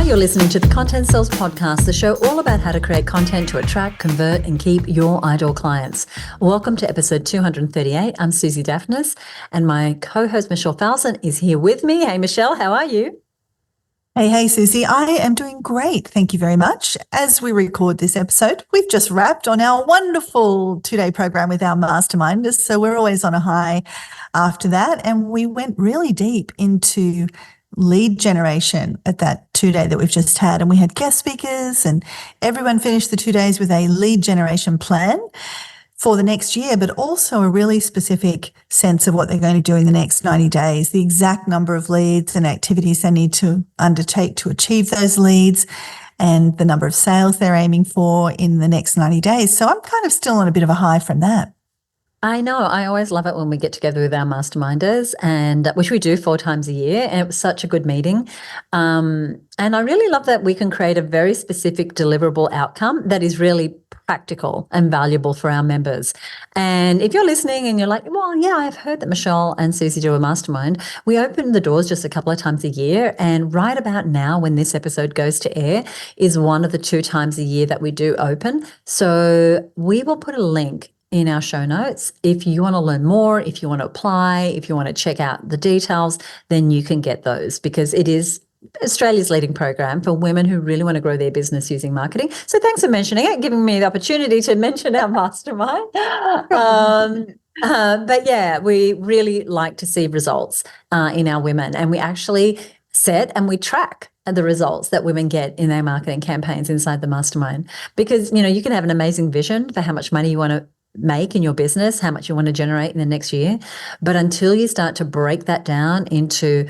You're listening to the Content Sells Podcast, the show all about how to create content to attract, convert, and keep your ideal clients. Welcome to episode 238. I'm Suzi Dafnis, and my co-host Michelle Falzon is here with me. Hey, Michelle, how are you? Hey, Suzi. I am doing great. Thank you very much. As we record this episode, we've just wrapped on our wonderful 2-day program with our masterminders. So we're always on a high after that. And we went really deep into lead generation at that 2-day that we've just had. And we had guest speakers and everyone finished the 2 days with a lead generation plan for the next year, but also a really specific sense of what they're going to do in the next 90 days, the exact number of leads and activities they need to undertake to achieve those leads, and the number of sales they're aiming for in the next 90 days. So I'm kind of still on a bit of a high from that. I know. I always love it when we get together with our masterminders, and which we do 4 times a year. And it was such a good meeting. And I really love that we can create a very specific deliverable outcome that is really practical and valuable for our members. And if you're listening and you're like, well, yeah, I've heard that Michelle and Suzi do a mastermind. We open the doors just a couple of times a year. And right about now, when this episode goes to air, is one of the 2 times a year that we do open. So we will put a link in our show notes. If you want to learn more, if you want to apply, if you want to check out the details, then you can get those, because it is Australia's leading program for women who really want to grow their business using marketing. So thanks for mentioning it, giving me the opportunity to mention our mastermind. But yeah, we really like to see results in our women, and we actually set and we track the results that women get in their marketing campaigns inside the mastermind, because you can have an amazing vision for how much money you want to make in your business, how much you want to generate in the next year. But until you start to break that down into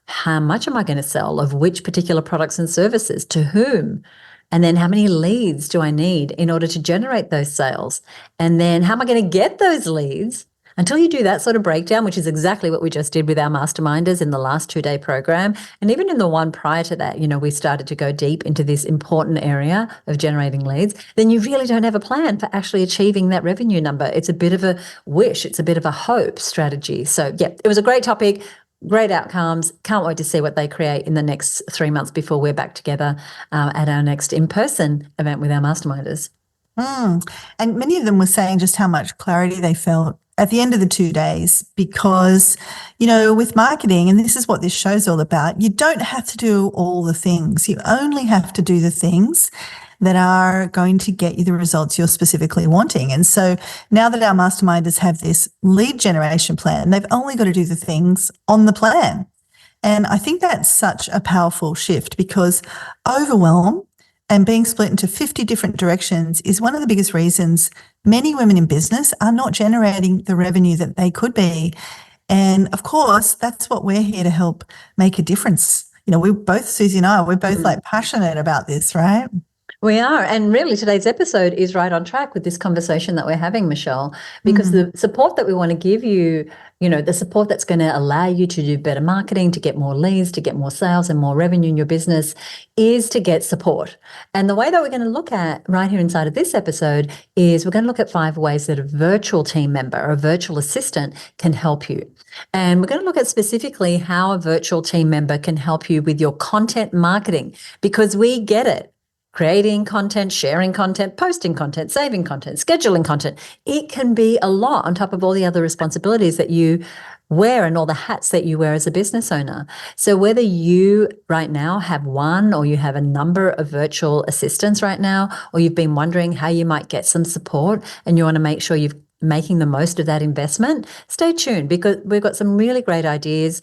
how much am I going to sell of which particular products and services to whom, and then how many leads do I need in order to generate those sales, and then how am I going to get those leads, until you do that sort of breakdown, which is exactly what we just did with our masterminders in the last 2-day program. And even in the one prior to that, we started to go deep into this important area of generating leads. Then you really don't have a plan for actually achieving that revenue number. It's a bit of a wish. It's a bit of a hope strategy. So yeah, it was a great topic, great outcomes. Can't wait to see what they create in the next 3 months before we're back together at our next in-person event with our masterminders. And many of them were saying just how much clarity they felt at the end of the 2 days, because, with marketing, and this is what this show's all about, you don't have to do all the things. You only have to do the things that are going to get you the results you're specifically wanting. And so now that our masterminders have this lead generation plan, they've only got to do the things on the plan. And I think that's such a powerful shift, because overwhelm and being split into 50 different directions is one of the biggest reasons many women in business are not generating the revenue that they could be. And of course, that's what we're here to help make a difference. We both, Suzi and I, we're both passionate about this, right? We are. And really today's episode is right on track with this conversation that we're having, Michelle, because the support that we want to give you, the support that's going to allow you to do better marketing, to get more leads, to get more sales and more revenue in your business, is to get support. And the way that we're going to look at right here inside of this episode is we're going to look at 5 ways that a virtual team member or a virtual assistant can help you. And we're going to look at specifically how a virtual team member can help you with your content marketing, because we get it. Creating content, sharing content, posting content, saving content, scheduling content. It can be a lot on top of all the other responsibilities that you wear and all the hats that you wear as a business owner. So whether you right now have one or you have a number of virtual assistants right now, or you've been wondering how you might get some support and you want to make sure you're making the most of that investment, stay tuned, because we've got some really great ideas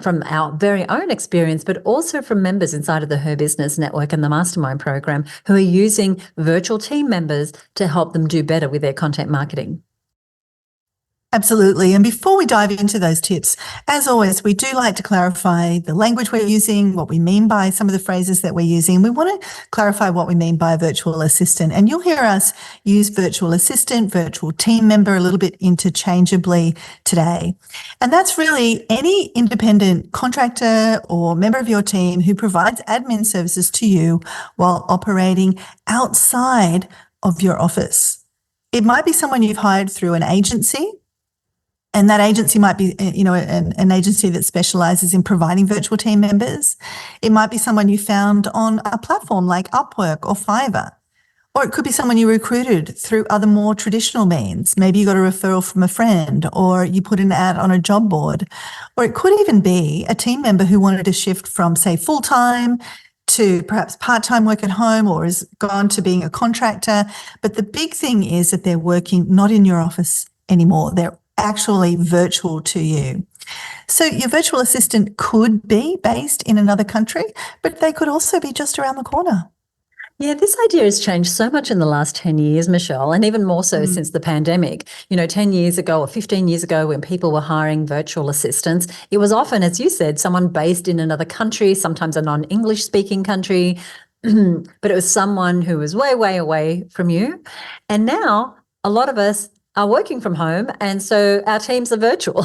from our very own experience, but also from members inside of the Her Business Network and the Mastermind program who are using virtual team members to help them do better with their content marketing. Absolutely. And before we dive into those tips, as always, we do like to clarify the language we're using, what we mean by some of the phrases that we're using. We want to clarify what we mean by a virtual assistant. And you'll hear us use virtual assistant, virtual team member a little bit interchangeably today. And that's really any independent contractor or member of your team who provides admin services to you while operating outside of your office. It might be someone you've hired through an agency, And that agency might be, an agency that specializes in providing virtual team members. It might be someone you found on a platform like Upwork or Fiverr. Or it could be someone you recruited through other more traditional means. Maybe you got a referral from a friend, or you put an ad on a job board. Or it could even be a team member who wanted to shift from, say, full-time to perhaps part-time work at home, or has gone to being a contractor. But the big thing is that they're working not in your office anymore. They're actually virtual to you. So your virtual assistant could be based in another country, but they could also be just around the corner. Yeah, this idea has changed so much in the last 10 years, Michelle, and even more so since the pandemic. 10 years ago or 15 years ago, when people were hiring virtual assistants, it was often, as you said, someone based in another country, sometimes a non-English speaking country, but it was someone who was way, way away from you. And now a lot of us are working from home, and so our teams are virtual.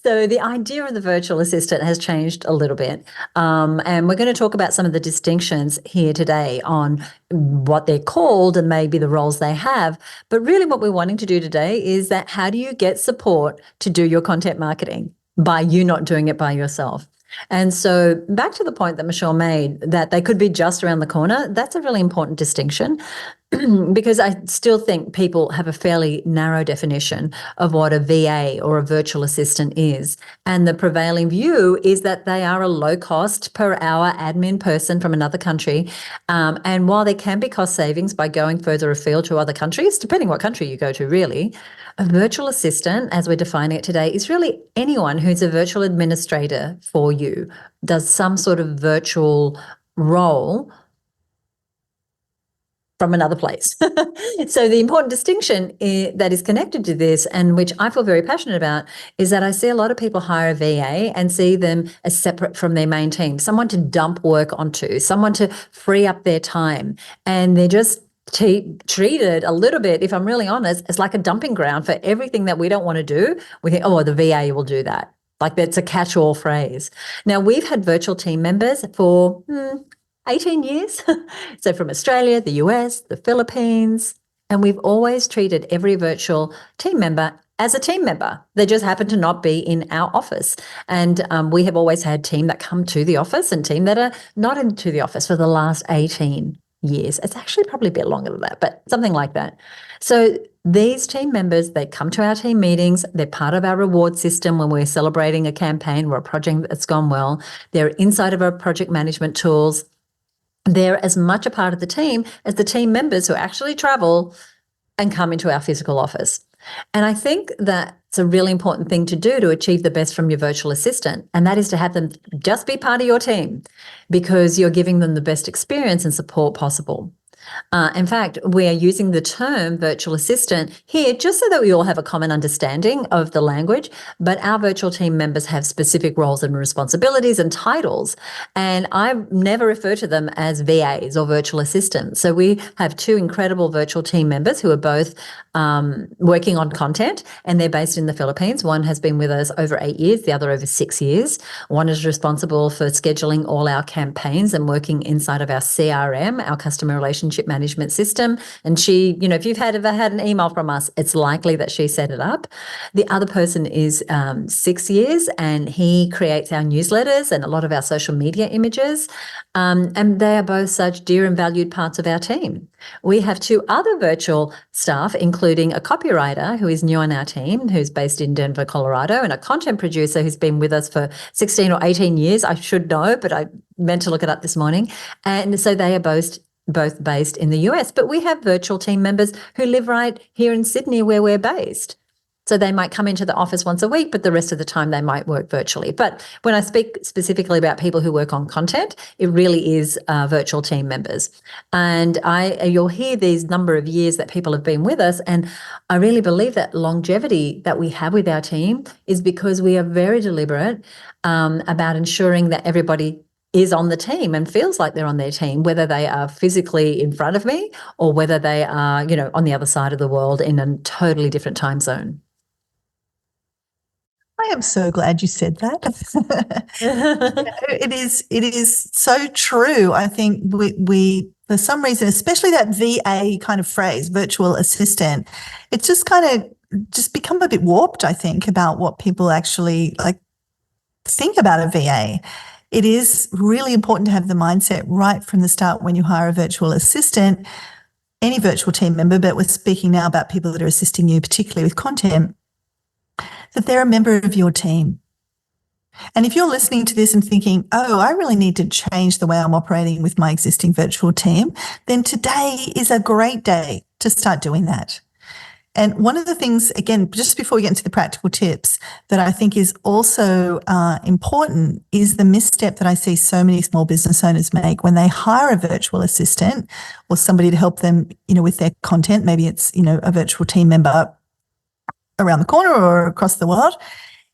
So the idea of the virtual assistant has changed a little bit, and we're going to talk about some of the distinctions here today on what they're called and maybe the roles they have. But really what we're wanting to do today is that how do you get support to do your content marketing by you not doing it by yourself? And so back to the point that Michelle made, that they could be just around the corner, that's a really important distinction. Because I still think people have a fairly narrow definition of what a VA or a virtual assistant is. And the prevailing view is that they are a low-cost per-hour admin person from another country. And while there can be cost savings by going further afield to other countries, depending what country you go to, really, a virtual assistant, as we're defining it today, is really anyone who's a virtual administrator for you, does some sort of virtual role from another place. So the important distinction that is connected to this, and which I feel very passionate about, is that I see a lot of people hire a VA and see them as separate from their main team, someone to dump work onto, someone to free up their time. And they're just treated a little bit, if I'm really honest, as like a dumping ground for everything that we don't want to do. We think, oh, the VA will do that. Like that's a catch-all phrase. Now, we've had virtual team members for 18 years. So from Australia, the US, the Philippines, and we've always treated every virtual team member as a team member. They just happen to not be in our office. And we have always had team that come to the office and team that are not into the office for the last 18 years. It's actually probably a bit longer than that, but something like that. So these team members, they come to our team meetings. They're part of our reward system when we're celebrating a campaign or a project that's gone well. They're inside of our project management tools. They're as much a part of the team as the team members who actually travel and come into our physical office. And I think that's a really important thing to do to achieve the best from your virtual assistant, and that is to have them just be part of your team because you're giving them the best experience and support possible. In fact, we are using the term virtual assistant here just so that we all have a common understanding of the language, but our virtual team members have specific roles and responsibilities and titles, and I never refer to them as VAs or virtual assistants. So we have two incredible virtual team members who are both working on content, and they're based in the Philippines. One has been with us over 8 years, the other over 6 years. One is responsible for scheduling all our campaigns and working inside of our CRM, our customer relationship management system. And she, if you've ever had an email from us, it's likely that she set it up. The other person is 6 years, and he creates our newsletters and a lot of our social media images. And they are both such dear and valued parts of our team. We have two other virtual staff, including a copywriter who is new on our team, who's based in Denver, Colorado, and a content producer who's been with us for 16 or 18 years. I should know, but I meant to look it up this morning. And so they are both based in the US. But we have virtual team members who live right here in Sydney where we're based. So they might come into the office once a week, but the rest of the time they might work virtually. But when I speak specifically about people who work on content, it really is virtual team members. And you'll hear these number of years that people have been with us. And I really believe that longevity that we have with our team is because we are very deliberate about ensuring that everybody is on the team and feels like they're on their team, whether they are physically in front of me or whether they are, on the other side of the world in a totally different time zone. I am so glad you said that. It is so true. I think we for some reason, especially that VA kind of phrase, virtual assistant, it's just kind of just become a bit warped, I think, about what people actually like think about a VA. It is really important to have the mindset right from the start when you hire a virtual assistant, any virtual team member, but we're speaking now about people that are assisting you, particularly with content, that they're a member of your team. And if you're listening to this and thinking, oh, I really need to change the way I'm operating with my existing virtual team, then today is a great day to start doing that. And one of the things, again, just before we get into the practical tips, that I think is also important is the misstep that I see so many small business owners make when they hire a virtual assistant or somebody to help them, with their content. Maybe it's, a virtual team member around the corner or across the world,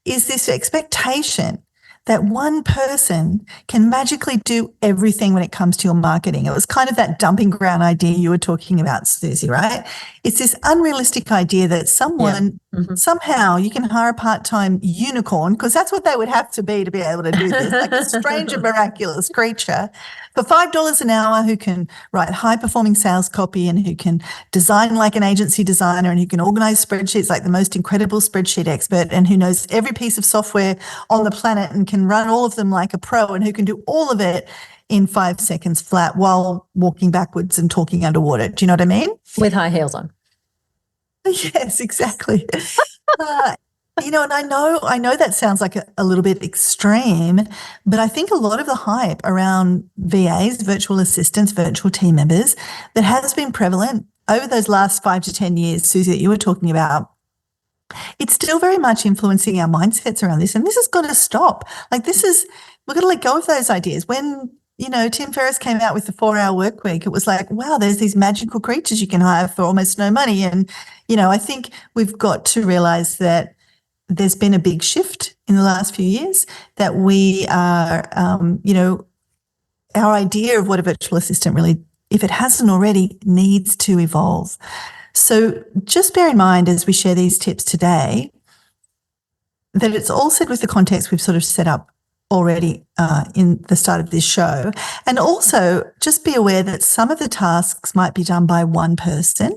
is this expectation that one person can magically do everything when it comes to your marketing. It was kind of that dumping ground idea you were talking about, Suzi, right? It's this unrealistic idea that someone, somehow you can hire a part-time unicorn, because that's what they would have to be able to do this, like a strange and miraculous creature, for $5 an hour, who can write high-performing sales copy and who can design like an agency designer and who can organize spreadsheets like the most incredible spreadsheet expert and who knows every piece of software on the planet and can run all of them like a pro and who can do all of it in 5 seconds flat while walking backwards and talking underwater. Do you know what I mean? With high heels on. Yes, exactly. And I know that sounds like a little bit extreme, but I think a lot of the hype around VAs, virtual assistants, virtual team members, that has been prevalent over those last 5 to 10 years, Suzi, that you were talking about, it's still very much influencing our mindsets around this. And this has got to stop. Like we've got to let go of those ideas. When, Tim Ferriss came out with the 4-hour work week, it was like, wow, there's these magical creatures you can hire for almost no money. And, I think we've got to realize that there's been a big shift in the last few years, that we are, our idea of what a virtual assistant really, if it hasn't already, needs to evolve. So just bear in mind as we share these tips today that it's all said with the context we've sort of set up already in the start of this show. And also just be aware that some of the tasks might be done by one person,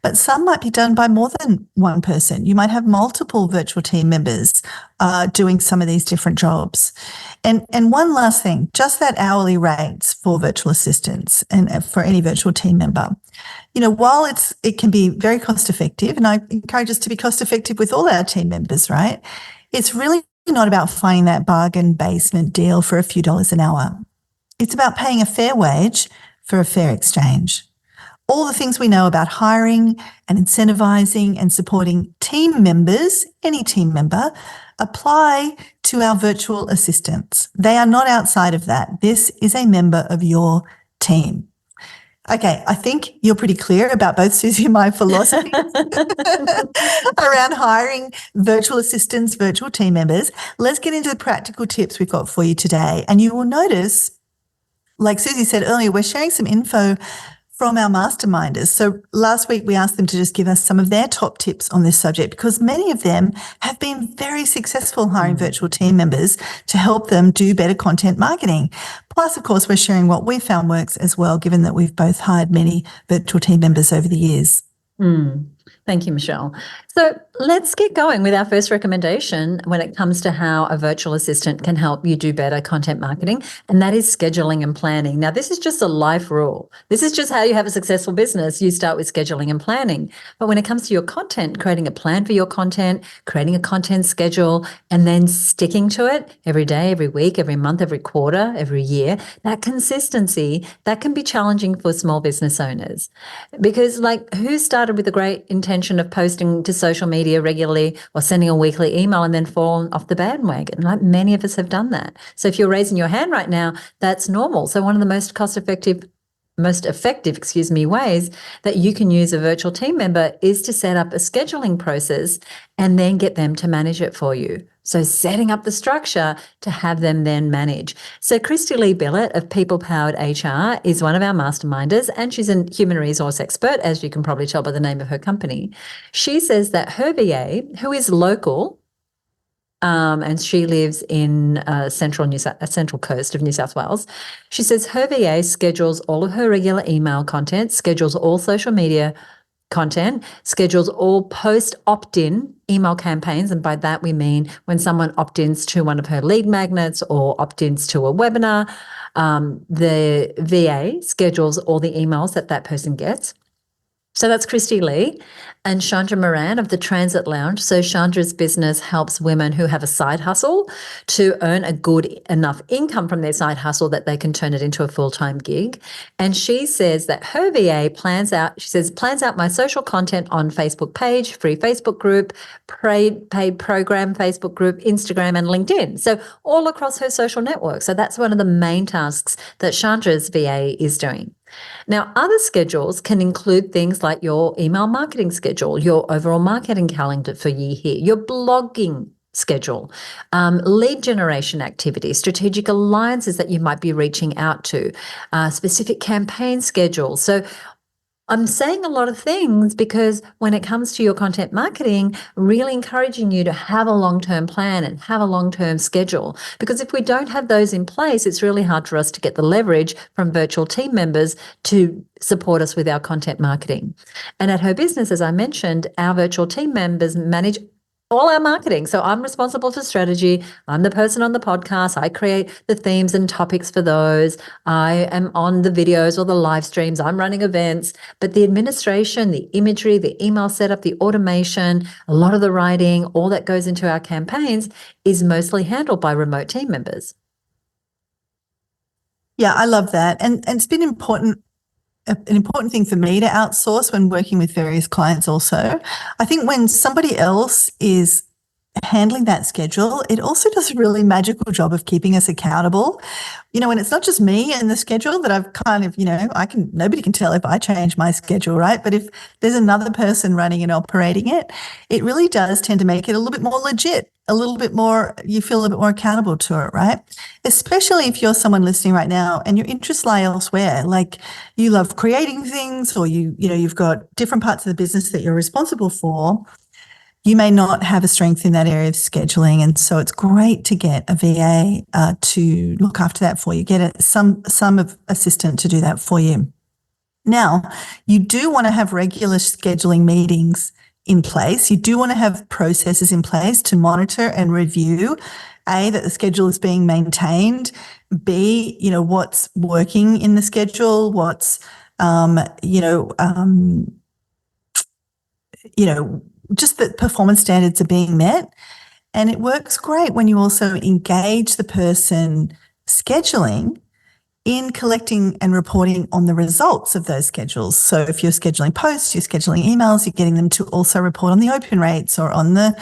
but some might be done by more than one person. You might have multiple virtual team members doing some of these different jobs. And one last thing, just that hourly rates for virtual assistants and for any virtual team member. While it can be very cost effective, and I encourage us to be cost effective with all our team members, right? It's really not about finding that bargain basement deal for a few dollars an hour. It's about paying a fair wage for a fair exchange. All the things we know about hiring and incentivizing and supporting team members, any team member, apply to our virtual assistants. They are not outside of that. This is a member of your team. Okay, I think you're pretty clear about both Suzi and my philosophy around hiring virtual assistants, virtual team members. Let's get into the practical tips we've got for you today. And you will notice, like Suzi said earlier, we're sharing some info from our masterminders. So last week we asked them to just give us some of their top tips on this subject, because many of them have been very successful hiring virtual team members to help them do better content marketing. Plus, of course, we're sharing what we found works as well, given that we've both hired many virtual team members over the years. Thank you, Michelle. So let's get going with our first recommendation when it comes to how a virtual assistant can help you do better content marketing, and that is scheduling and planning. Now, this is just a life rule. This is just how you have a successful business. You start with scheduling and planning. But when it comes to your content, creating a plan for your content, creating a content schedule, and then sticking to it every day, every week, every month, every quarter, every year, that consistency, that can be challenging for small business owners. Because who started with a great intention of posting to social media regularly or sending a weekly email and then fallen off the bandwagon? Like, many of us have done that. So if you're raising your hand right now, that's normal. So one of the most effective ways that you can use a virtual team member is to set up a scheduling process and then get them to manage it for you. So setting up the structure to have them then manage. So Christy Lee Billett of People Powered HR is one of our masterminders, and she's a human resource expert, as you can probably tell by the name of her company. She says that her VA, who is local, and she lives in central coast of New South Wales. She says her VA schedules all of her regular email content, schedules all social media content, schedules all post opt-in email campaigns. And by that, we mean when someone opt-ins to one of her lead magnets or opt-ins to a webinar, the VA schedules all the emails that person gets. So that's Christy Lee and Chandra Moran of the Transit Lounge. So Chandra's business helps women who have a side hustle to earn a good enough income from their side hustle that they can turn it into a full-time gig. And she says that her VA plans out my social content on Facebook page, free Facebook group, paid program Facebook group, Instagram and LinkedIn. So all across her social network. So that's one of the main tasks that Chandra's VA is doing. Now, other schedules can include things like your email marketing schedule, your overall marketing calendar for year here, your blogging schedule, lead generation activities, strategic alliances that you might be reaching out to, specific campaign schedules. So I'm saying a lot of things because when it comes to your content marketing, really encouraging you to have a long-term plan and have a long-term schedule. Because if we don't have those in place, it's really hard for us to get the leverage from virtual team members to support us with our content marketing. And at her business, as I mentioned, our virtual team members manage all our marketing. So I'm responsible for strategy. I'm the person on the podcast. I create the themes and topics for those. I am on the videos or the live streams. I'm running events. But the administration, the imagery, the email setup, the automation, a lot of the writing, all that goes into our campaigns is mostly handled by remote team members. Yeah, I love that. And it's been an important thing for me to outsource when working with various clients also. I think when somebody else is handling that schedule, it also does a really magical job of keeping us accountable. And it's not just me and the schedule that I've kind of, nobody can tell if I change my schedule, right? But if there's another person running and operating it, it really does tend to make it a little bit more legit, a little bit more, you feel a little bit more accountable to it, right? Especially if you're someone listening right now and your interests lie elsewhere, like you love creating things or you've got different parts of the business that you're responsible for. You may not have a strength in that area of scheduling, and so it's great to get a VA to look after that for you. Get some assistant to do that for you. Now, you do want to have regular scheduling meetings in place. You do want to have processes in place to monitor and review, A, that the schedule is being maintained, B, what's working in the schedule, what's just that performance standards are being met. And it works great when you also engage the person scheduling in collecting and reporting on the results of those schedules. So if you're scheduling posts, you're scheduling emails, you're getting them to also report on the open rates or on the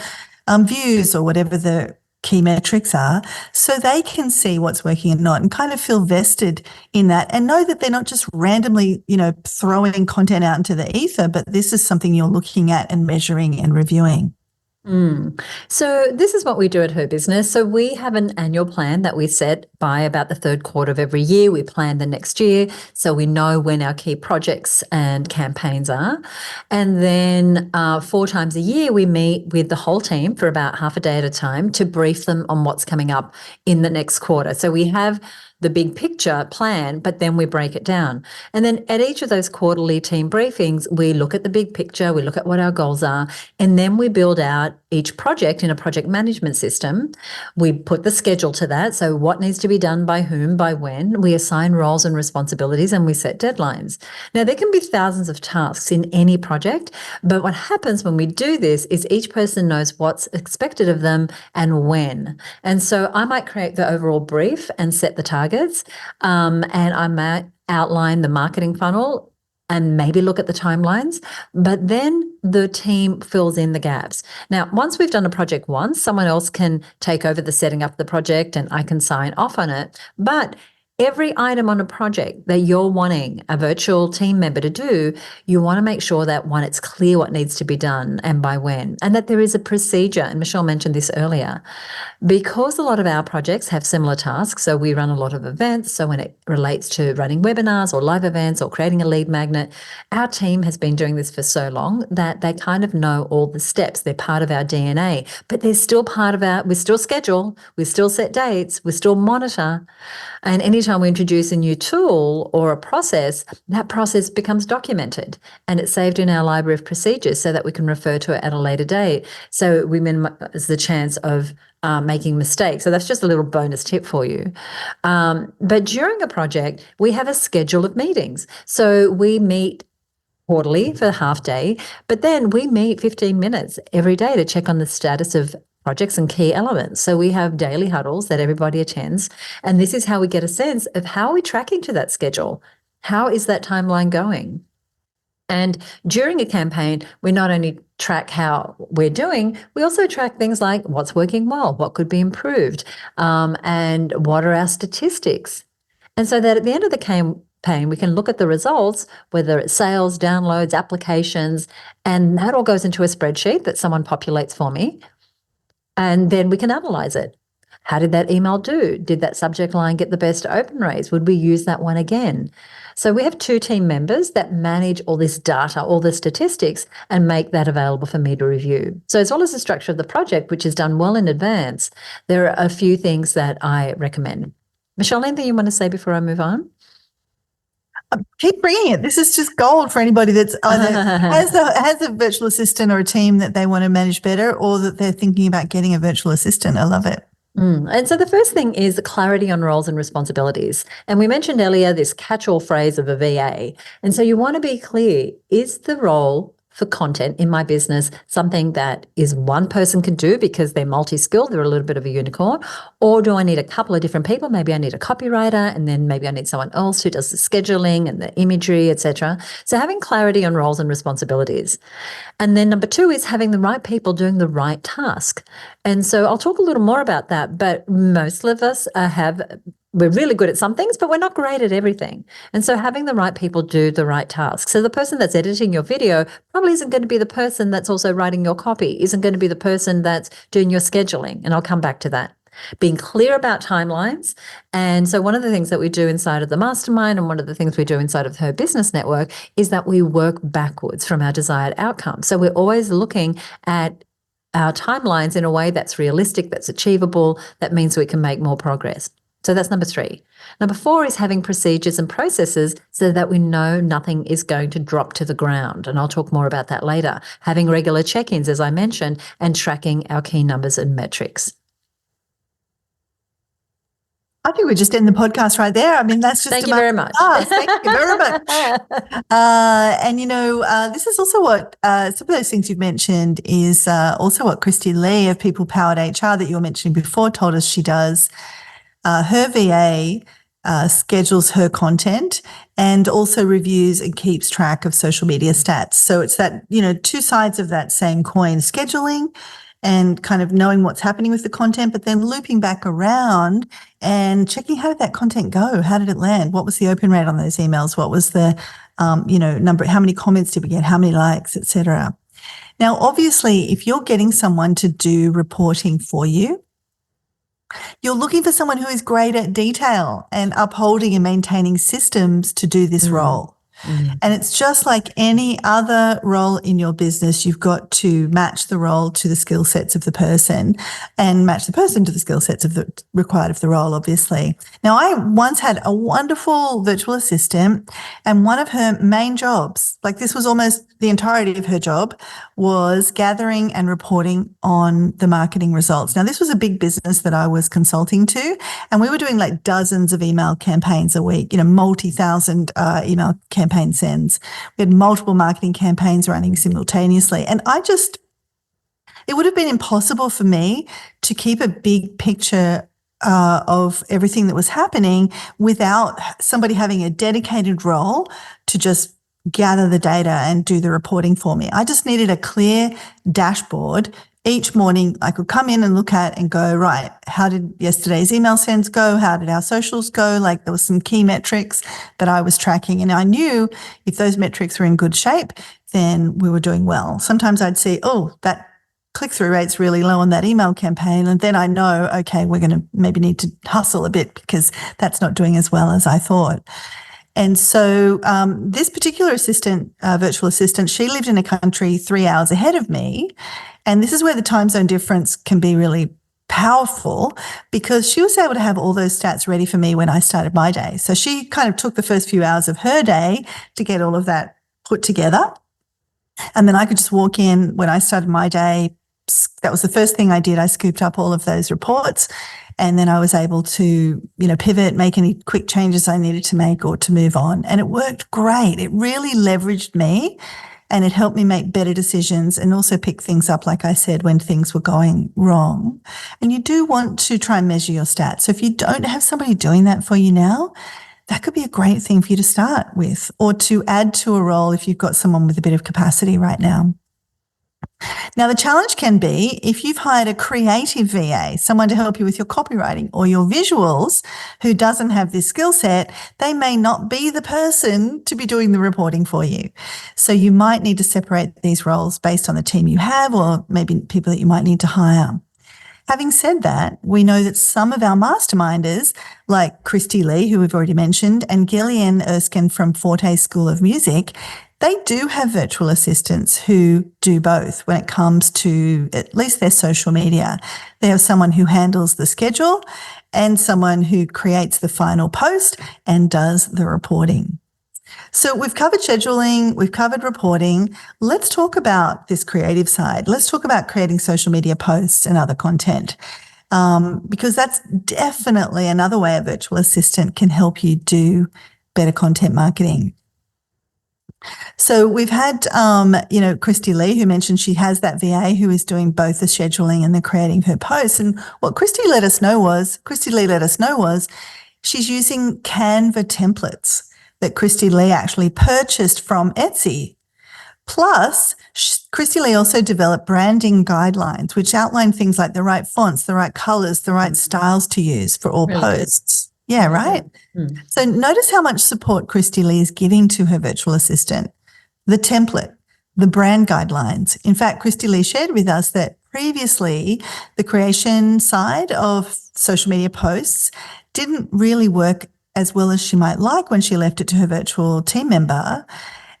views or whatever the key metrics are, so they can see what's working and not and kind of feel vested in that and know that they're not just randomly, throwing content out into the ether, but this is something you're looking at and measuring and reviewing. So this is what we do at Her Business. So we have an annual plan that we set by about the third quarter of every year. We plan the next year, so we know when our key projects and campaigns are. And then 4 times a year, we meet with the whole team for about half a day at a time to brief them on what's coming up in the next quarter. So we have the big picture plan, but then we break it down. And then at each of those quarterly team briefings, we look at the big picture, we look at what our goals are, and then we build out each project in a project management system. We put the schedule to that. So what needs to be done by whom, by when. We assign roles and responsibilities and we set deadlines. Now, there can be thousands of tasks in any project, but what happens when we do this is each person knows what's expected of them and when. And so I might create the overall brief and set the targets, and I might outline the marketing funnel and maybe look at the timelines, but then the team fills in the gaps. Now, once we've done a project once, someone else can take over the setting up the project and I can sign off on it. But every item on a project that you're wanting a virtual team member to do, you want to make sure that, one, it's clear what needs to be done and by when, and that there is a procedure. And Michelle mentioned this earlier. Because a lot of our projects have similar tasks, so we run a lot of events, so when it relates to running webinars or live events or creating a lead magnet, our team has been doing this for so long that they kind of know all the steps. They're part of our DNA, but they're still part of we still schedule, we still set dates, we still monitor. And anytime time we introduce a new tool or a process, that process becomes documented and it's saved in our library of procedures so that we can refer to it at a later date. So we minimize the chance of making mistakes. So that's just a little bonus tip for you. But during a project, we have a schedule of meetings. So we meet quarterly for a half day, but then we meet 15 minutes every day to check on the status of projects and key elements. So we have daily huddles that everybody attends. And this is how we get a sense of how are we tracking to that schedule? How is that timeline going? And during a campaign, we not only track how we're doing, we also track things like what's working well, what could be improved, and what are our statistics. And so that at the end of the campaign, we can look at the results, whether it's sales, downloads, applications, and that all goes into a spreadsheet that someone populates for me. And then we can analyze it. How did that email do? Did that subject line get the best open rates? Would we use that one again? So we have 2 team members that manage all this data, all the statistics, and make that available for me to review. So as well as the structure of the project, which is done well in advance, there are a few things that I recommend. Michelle, anything you want to say before I move on? Keep bringing it. This is just gold for anybody that's either has a virtual assistant or a team that they want to manage better, or that they're thinking about getting a virtual assistant. I love it. And so the first thing is clarity on roles and responsibilities. And we mentioned earlier this catch-all phrase of a VA. And so you want to be clear, is the role for content in my business something that is one person can do because they're multi-skilled, they're a little bit of a unicorn, or do I need a couple of different people? Maybe I need a copywriter, and then maybe I need someone else who does the scheduling and the imagery, etc. So having clarity on roles and responsibilities. And then number 2 is having the right people doing the right task. And so I'll talk a little more about that, but most of us we're really good at some things, but we're not great at everything. And so having the right people do the right task. So the person that's editing your video probably isn't going to be the person that's also writing your copy, isn't going to be the person that's doing your scheduling. And I'll come back to that. Being clear about timelines. And so one of the things that we do inside of the mastermind, and one of the things we do inside of her business network, is that we work backwards from our desired outcome. So we're always looking at our timelines in a way that's realistic, that's achievable, that means we can make more progress. So that's number 3. Number 4 is having procedures and processes so that we know nothing is going to drop to the ground. And I'll talk more about that later. Having regular check-ins, as I mentioned, and tracking our key numbers and metrics. I think we just end the podcast right there. I mean, that's just Thank you very much. Thank you very much. And, this is also what some of those things you've mentioned is also what Christy Lee of People Powered HR that you were mentioning before told us she does. Her VA schedules her content and also reviews and keeps track of social media stats. So it's that, 2 sides of that same coin, scheduling and kind of knowing what's happening with the content, but then looping back around and checking how did that content go? How did it land? What was the open rate on those emails? What was the, number, how many comments did we get? How many likes, etc. Now, obviously, if you're getting someone to do reporting for you, you're looking for someone who is great at detail and upholding and maintaining systems to do this role. And it's just like any other role in your business, you've got to match the role to the skill sets of the person and match the person to the skill sets of the required of the role, obviously. Now, I once had a wonderful virtual assistant, and one of her main jobs, like this was almost the entirety of her job, was gathering and reporting on the marketing results. Now, this was a big business that I was consulting to, and we were doing like dozens of email campaigns a week, multi-thousand email campaign sends. We had multiple marketing campaigns running simultaneously. And it would have been impossible for me to keep a big picture of everything that was happening without somebody having a dedicated role to just gather the data and do the reporting for me. I just needed a clear dashboard. Each morning I could come in and look at and go, right, how did yesterday's email sends go? How did our socials go? Like there was some key metrics that I was tracking, and I knew if those metrics were in good shape, then we were doing well. Sometimes I'd see, that click-through rate's really low on that email campaign, and then I know, okay, we're going to maybe need to hustle a bit because that's not doing as well as I thought. And so this particular assistant, virtual assistant, she lived in a country 3 hours ahead of me. And this is where the time zone difference can be really powerful because she was able to have all those stats ready for me when I started my day. So she kind of took the first few hours of her day to get all of that put together. And then I could just walk in when I started my day. That was the first thing I did. I scooped up all of those reports, and then I was able to, pivot, make any quick changes I needed to make or to move on. And it worked great. It really leveraged me, and it helped me make better decisions and also pick things up, like I said, when things were going wrong. And you do want to try and measure your stats. So if you don't have somebody doing that for you now, that could be a great thing for you to start with, or to add to a role if you've got someone with a bit of capacity right now. Now, the challenge can be if you've hired a creative VA, someone to help you with your copywriting or your visuals, who doesn't have this skill set, they may not be the person to be doing the reporting for you. So you might need to separate these roles based on the team you have, or maybe people that you might need to hire. Having said that, we know that some of our masterminders, like Christy Lee, who we've already mentioned, and Gillian Erskine from Forte School of Music, they do have virtual assistants who do both when it comes to at least their social media. They have someone who handles the schedule and someone who creates the final post and does the reporting. So we've covered scheduling, we've covered reporting. Let's talk about this creative side. Let's talk about creating social media posts and other content, because that's definitely another way a virtual assistant can help you do better content marketing. So we've had, Christy Lee, who mentioned she has that VA who is doing both the scheduling and the creating her posts. And what Christy Lee let us know was she's using Canva templates that Christy Lee actually purchased from Etsy. Plus, Christy Lee also developed branding guidelines, which outline things like the right fonts, the right colors, the right styles to use for all Really posts. Good. Yeah, right? Mm. So notice how much support Christy Lee is giving to her virtual assistant. The template, the brand guidelines. In fact, Christy Lee shared with us that previously the creation side of social media posts didn't really work as well as she might like when she left it to her virtual team member.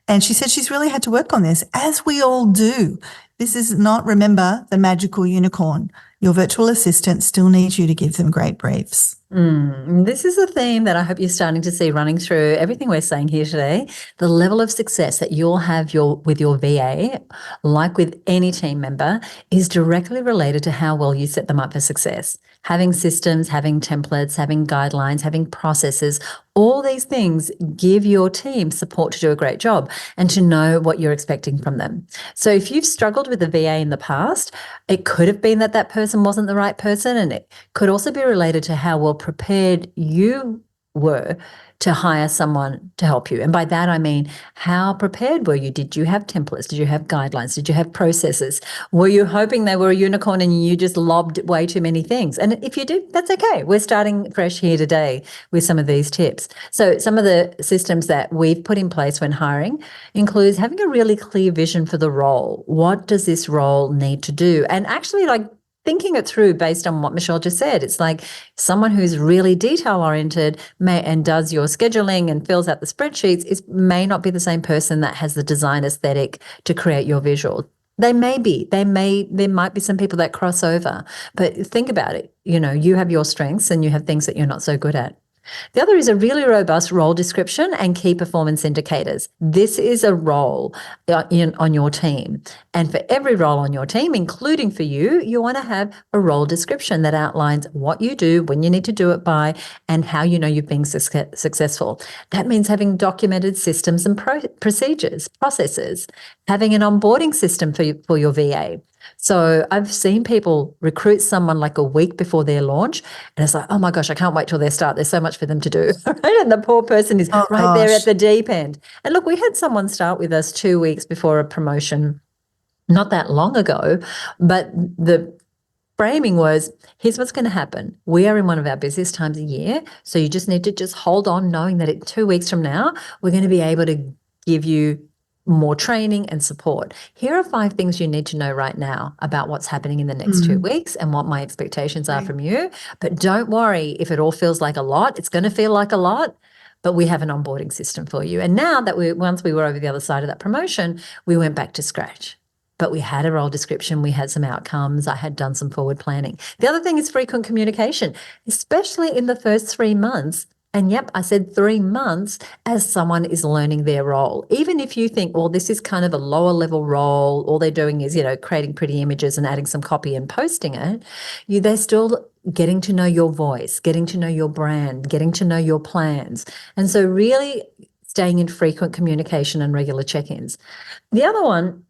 And she said she's really had to work on this, as we all do. This is not, remember, the magical unicorn. Your virtual assistant still needs you to give them great briefs. This is a theme that I hope you're starting to see running through everything we're saying here today. The level of success that you'll have with your VA, like with any team member, is directly related to how well you set them up for success. Having systems, having templates, having guidelines, having processes, all these things give your team support to do a great job and to know what you're expecting from them. So if you've struggled with a VA in the past, it could have been that person wasn't the right person, and it could also be related to how well prepared you were to hire someone to help you. And by that, I mean, how prepared were you? Did you have templates? Did you have guidelines? Did you have processes? Were you hoping they were a unicorn and you just lobbed way too many things? And if you did, that's okay. We're starting fresh here today with some of these tips. So some of the systems that we've put in place when hiring includes having a really clear vision for the role. What does this role need to do? And actually, thinking it through based on what Michelle just said. It's like someone who's really detail-oriented and does your scheduling and fills out the spreadsheets may not be the same person that has the design aesthetic to create your visual. They may be. There might be some people that cross over. But think about it. You have your strengths and you have things that you're not so good at. The other is a really robust role description and key performance indicators. This is a role on your team. And for every role on your team, including for you, you want to have a role description that outlines what you do, when you need to do it by, and how you know you've been successful. That means having documented systems and procedures, processes, having an onboarding system for your VA. So I've seen people recruit someone like a week before their launch, and it's like, oh my gosh, I can't wait till they start. There's so much for them to do. Right? And the poor person is right there at the deep end. And look, we had someone start with us 2 weeks before a promotion not that long ago, but the framing was, here's what's going to happen. We are in one of our busiest times a year, so you just need to just hold on, knowing that 2 weeks from now, we're going to be able to give you more training and support. Here are 5 things you need to know right now about what's happening in the next 2 weeks and what my expectations are from you. But don't worry if it all feels like a lot. It's going to feel like a lot, but we have an onboarding system for you. And now that once we were over the other side of that promotion, we went back to scratch. but we had a role description, we had some outcomes, I had done some forward planning. The other thing is frequent communication, especially in the first 3 months. And yep, I said 3 months as someone is learning their role. Even if you think, well, this is kind of a lower level role, all they're doing is, creating pretty images and adding some copy and posting it, they're still getting to know your voice, getting to know your brand, getting to know your plans. And so really staying in frequent communication and regular check-ins. The other one,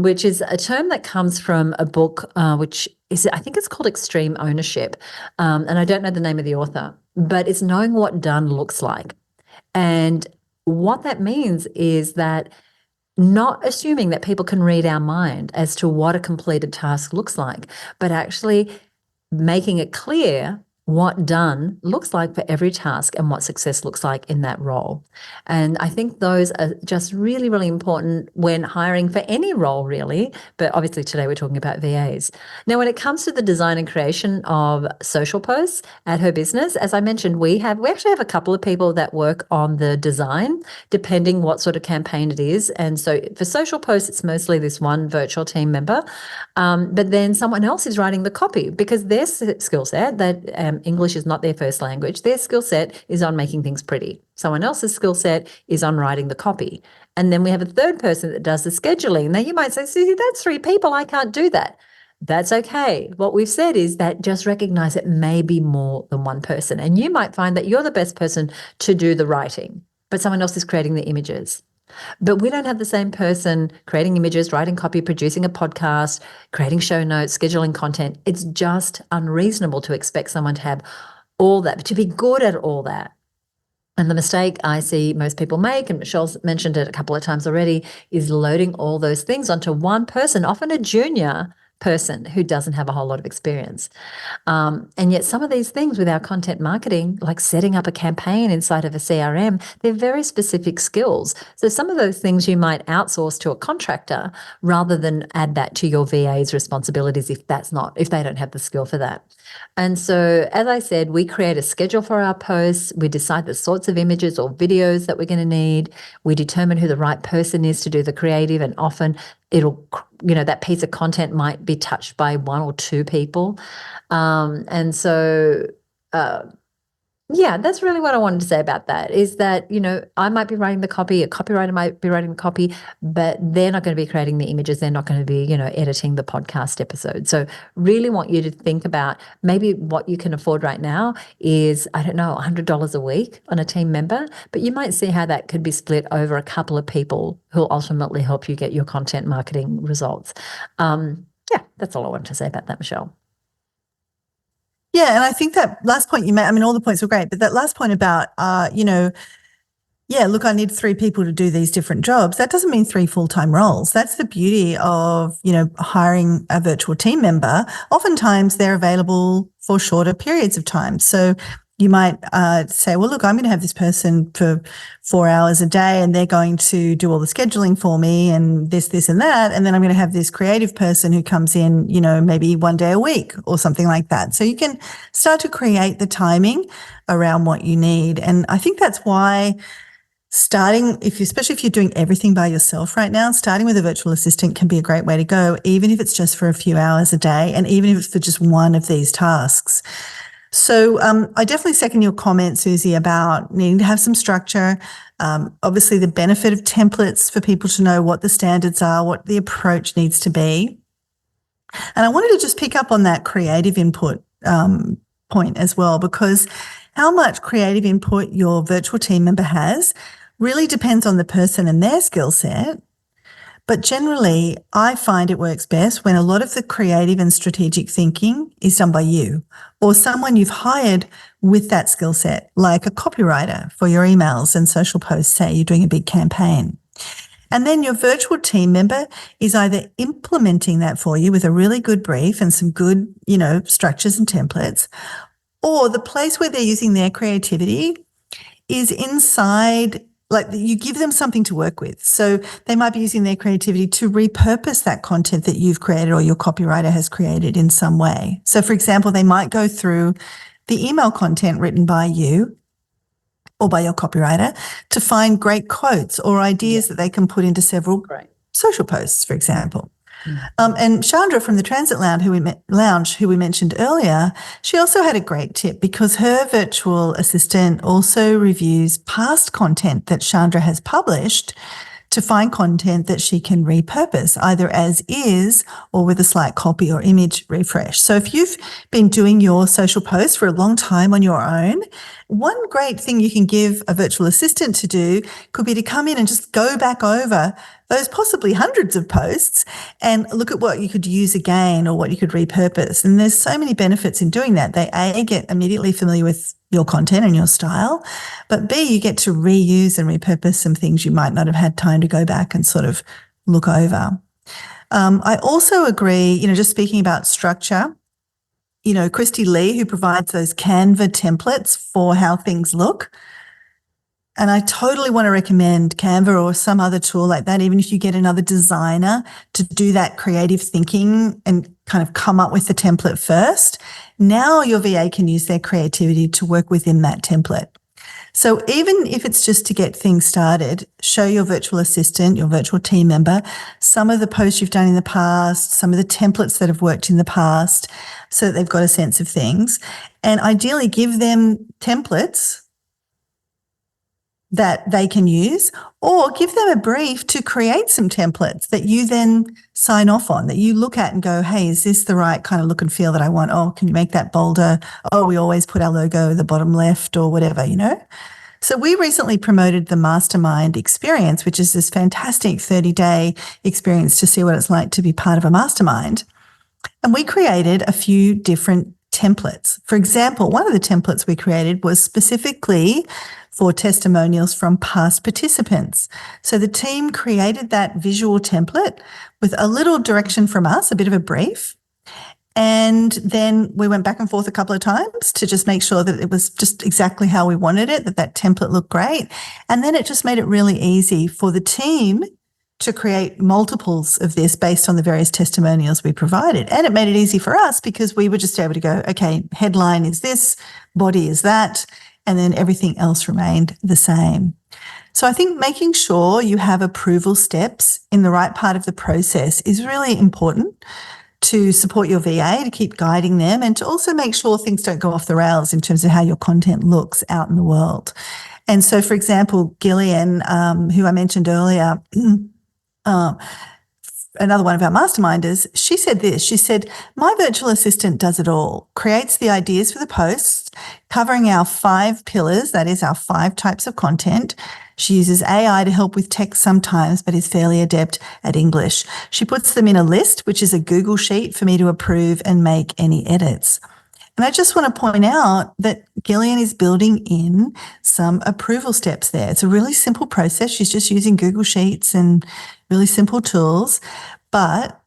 which is a term that comes from a book, which is, I think it's called Extreme Ownership. And I don't know the name of the author, but it's knowing what done looks like. And what that means is that not assuming that people can read our mind as to what a completed task looks like, but actually making it clear what done looks like for every task and what success looks like in that role. And I think those are just really, really important when hiring for any role, really. But obviously today we're talking about VAs. Now, when it comes to the design and creation of social posts at her business, as I mentioned, we actually have a couple of people that work on the design, depending what sort of campaign it is. And so for social posts, it's mostly this one virtual team member. But then someone else is writing the copy because their skill set, that English is not their first language, their skill set is on making things pretty. Someone else's skill set is on writing the copy. And then we have a third person that does the scheduling. Now you might say, Suzi, that's 3 people. I can't do that. That's okay. What we've said is that just recognize it may be more than one person. And you might find that you're the best person to do the writing, but someone else is creating the images. But we don't have the same person creating images, writing copy, producing a podcast, creating show notes, scheduling content. It's just unreasonable to expect someone to have all that, to be good at all that. And the mistake I see most people make, and Michelle's mentioned it a couple of times already, is loading all those things onto one person, often a junior person who doesn't have a whole lot of experience. And yet some of these things with our content marketing, like setting up a campaign inside of a CRM, they're very specific skills. So some of those things you might outsource to a contractor rather than add that to your VA's responsibilities if they don't have the skill for that. And so, as I said, we create a schedule for our posts. We decide the sorts of images or videos that we're going to need. We determine who the right person is to do the creative, and often that piece of content might be touched by 1 or 2 people. And so, that's really what I wanted to say about that, is that, I might be writing the copy, a copywriter might be writing the copy, but they're not going to be creating the images. They're not going to be, editing the podcast episode. So really want you to think about maybe what you can afford right now is, I don't know, $100 a week on a team member, but you might see how that could be split over a couple of people who'll ultimately help you get your content marketing results. That's all I wanted to say about that, Michelle. Yeah, and I think that last point you made, I mean, all the points were great, but that last point about, look, I need 3 people to do these different jobs. That doesn't mean 3 full-time roles. That's the beauty of, hiring a virtual team member. Oftentimes they're available for shorter periods of time. So you might say, well, look, I'm going to have this person for 4 hours a day and they're going to do all the scheduling for me and this, and that. And then I'm going to have this creative person who comes in, maybe 1 day a week or something like that. So you can start to create the timing around what you need. And I think that's why especially if you're doing everything by yourself right now, starting with a virtual assistant can be a great way to go, even if it's just for a few hours a day and even if it's for just one of these tasks. So I definitely second your comment, Suzi, about needing to have some structure. Obviously, the benefit of templates for people to know what the standards are, what the approach needs to be. And I wanted to just pick up on that creative input point as well, because how much creative input your virtual team member has really depends on the person and their skill set. But generally, I find it works best when a lot of the creative and strategic thinking is done by you or someone you've hired with that skill set, like a copywriter for your emails and social posts, say you're doing a big campaign. And then your virtual team member is either implementing that for you with a really good brief and some good, structures and templates, or the place where they're using their creativity is inside. Like you give them something to work with. So they might be using their creativity to repurpose that content that you've created or your copywriter has created in some way. So for example, they might go through the email content written by you or by your copywriter to find great quotes or ideas that they can put into several social posts, for example. And Chandra from the Transit Lounge, who we mentioned earlier, she also had a great tip because her virtual assistant also reviews past content that Chandra has published to find content that she can repurpose either as is or with a slight copy or image refresh. So if you've been doing your social posts for a long time on your own, one great thing you can give a virtual assistant to do could be to come in and just go back over those possibly hundreds of posts and look at what you could use again or what you could repurpose. And there's so many benefits in doing that. They get immediately familiar with your content and your style, but B, you get to reuse and repurpose some things you might not have had time to go back and sort of look over. I also agree, just speaking about structure, Christy Lee, who provides those Canva templates for how things look. And I totally want to recommend Canva or some other tool like that, even if you get another designer to do that creative thinking and kind of come up with the template first. Now your VA can use their creativity to work within that template. So even if it's just to get things started, show your virtual assistant, your virtual team member, some of the posts you've done in the past, some of the templates that have worked in the past, so that they've got a sense of things. And ideally give them templates that they can use, or give them a brief to create some templates that you then sign off on, that you look at and go, hey, is this the right kind of look and feel that I want? Oh, can you make that bolder? Oh, we always put our logo at the bottom left or whatever, So we recently promoted the Mastermind experience, which is this fantastic 30-day experience to see what it's like to be part of a mastermind. And we created a few different templates. For example, one of the templates we created was specifically for testimonials from past participants. So the team created that visual template with a little direction from us, a bit of a brief. And then we went back and forth a couple of times to just make sure that it was just exactly how we wanted it, that template looked great. And then it just made it really easy for the team to create multiples of this based on the various testimonials we provided. And it made it easy for us because we were just able to go, okay, headline is this, body is that, and then everything else remained the same. So I think making sure you have approval steps in the right part of the process is really important to support your VA, to keep guiding them, and to also make sure things don't go off the rails in terms of how your content looks out in the world. And so, for example, Gillian, who I mentioned earlier, another one of our masterminders, she said this. She said, my virtual assistant does it all, creates the ideas for the posts, covering our 5 pillars, that is our 5 types of content. She uses AI to help with text sometimes, but is fairly adept at English. She puts them in a list, which is a Google sheet for me to approve and make any edits. And I just want to point out that Gillian is building in some approval steps there. It's a really simple process. She's just using Google Sheets and really simple tools. But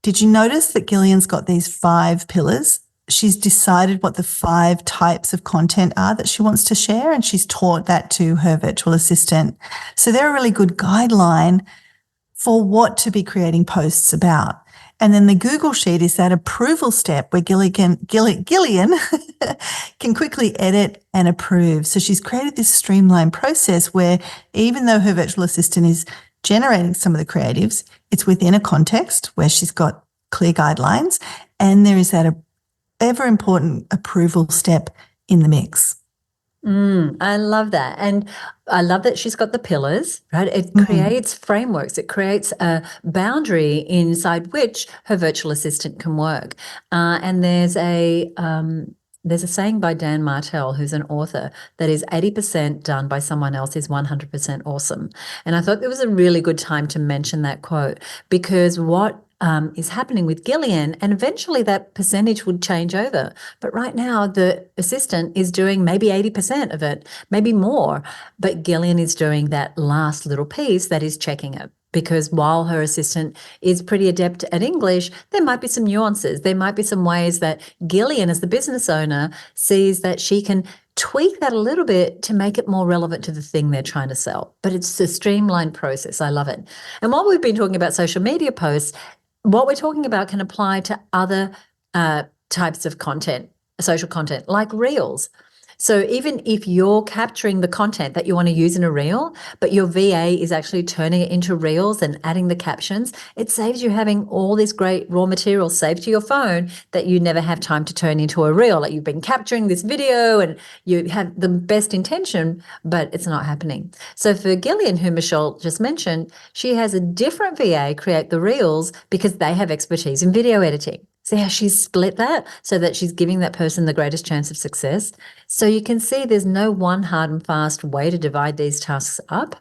did you notice that Gillian's got these 5 pillars? She's decided what the 5 types of content are that she wants to share, and she's taught that to her virtual assistant. So they're a really good guideline for what to be creating posts about. And then the Google Sheet is that approval step where Gillian can quickly edit and approve. So she's created this streamlined process where even though her virtual assistant is generating some of the creatives, it's within a context where she's got clear guidelines, and there is that ever important approval step in the mix. I love that. And I love that she's got the pillars, right? It creates frameworks. It creates a boundary inside which her virtual assistant can work. And there's a saying by Dan Martell, who's an author, that is 80% done by someone else is 100% awesome. And I thought it was a really good time to mention that quote, because what is happening with Gillian, and eventually that percentage would change over. But right now the assistant is doing maybe 80% of it, maybe more, but Gillian is doing that last little piece that is checking it. Because while her assistant is pretty adept at English, there might be some nuances. There might be some ways that Gillian, as the business owner, sees that she can tweak that a little bit to make it more relevant to the thing they're trying to sell. But it's a streamlined process. I love it. And while we've been talking about social media posts, what we're talking about can apply to other types of content, social content, like Reels. So even if you're capturing the content that you want to use in a reel, but your VA is actually turning it into reels and adding the captions, it saves you having all this great raw material saved to your phone that you never have time to turn into a reel. Like you've been capturing this video and you have the best intention, but it's not happening. So for Gillian, who Michelle just mentioned, she has a different VA create the reels because they have expertise in video editing. See how she's split that so that she's giving that person the greatest chance of success? So you can see there's no one hard and fast way to divide these tasks up.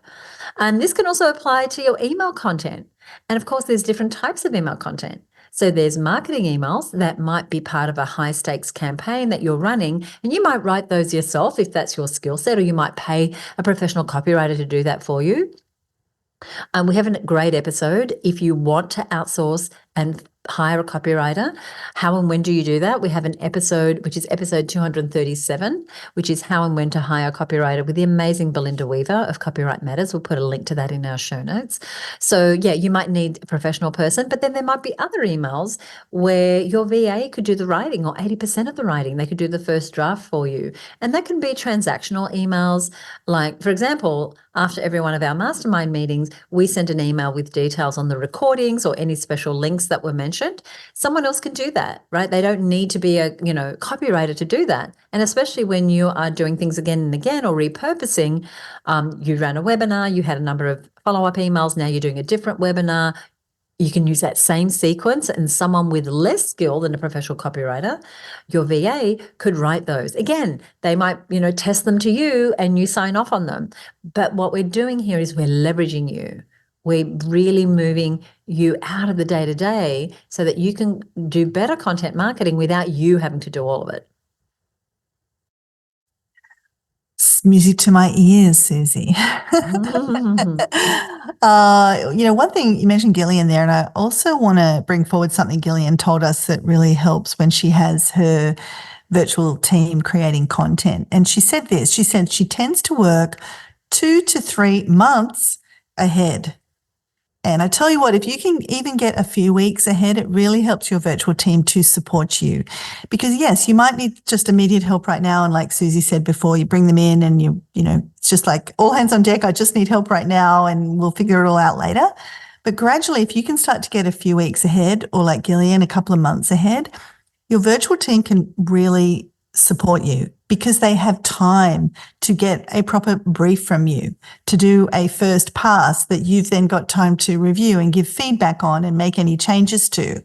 And this can also apply to your email content. And of course, there's different types of email content. So there's marketing emails that might be part of a high stakes campaign that you're running, and you might write those yourself if that's your skill set, or you might pay a professional copywriter to do that for you. We have a great episode. If you want to outsource and hire a copywriter, how and when do you do that? We have an episode, which is episode 237, which is how and when to hire a copywriter with the amazing Belinda Weaver of Copyright Matters. We'll put a link to that in our show notes. So yeah, you might need a professional person, but then there might be other emails where your VA could do the writing or 80% of the writing. They could do the first draft for you. And that can be transactional emails. Like, for example, after every one of our mastermind meetings, we send an email with details on the recordings or any special links that were mentioned. Someone else can do that, right? They don't need to be a copywriter to do that. And especially when you are doing things again and again or repurposing, you ran a webinar, you had a number of follow-up emails, now you're doing a different webinar. You can use that same sequence, and someone with less skill than a professional copywriter, your VA, could write those. Again, they might, test them to you and you sign off on them. But what we're doing here is we're leveraging you. We're really moving you out of the day-to-day so that you can do better content marketing without you having to do all of it. It's music to my ears, Suzi. One thing you mentioned Gillian there, and I also want to bring forward something Gillian told us that really helps when she has her virtual team creating content. And she said this, she said she tends to work 2 to 3 months ahead. And I tell you what, if you can even get a few weeks ahead, it really helps your virtual team to support you. Because yes, you might need just immediate help right now. And like Suzi said before, you bring them in and it's just like all hands on deck. I just need help right now and we'll figure it all out later. But gradually, if you can start to get a few weeks ahead, or like Gillian, a couple of months ahead, your virtual team can really support you because they have time to get a proper brief from you, to do a first pass that you've then got time to review and give feedback on and make any changes to.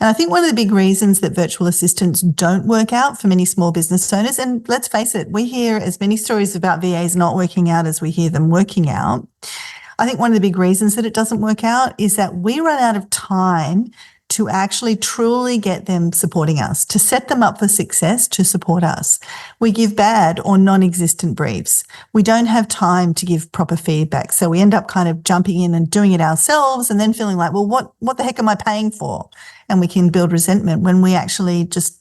And I think one of the big reasons that virtual assistants don't work out for many small business owners, and let's face it, we hear as many stories about VAs not working out as we hear them working out. I think one of the big reasons that it doesn't work out is that we run out of time to actually truly get them supporting us, to set them up for success, to support us. We give bad or non-existent briefs. We don't have time to give proper feedback. So we end up kind of jumping in and doing it ourselves and then feeling like, well, what the heck am I paying for? And we can build resentment when we actually just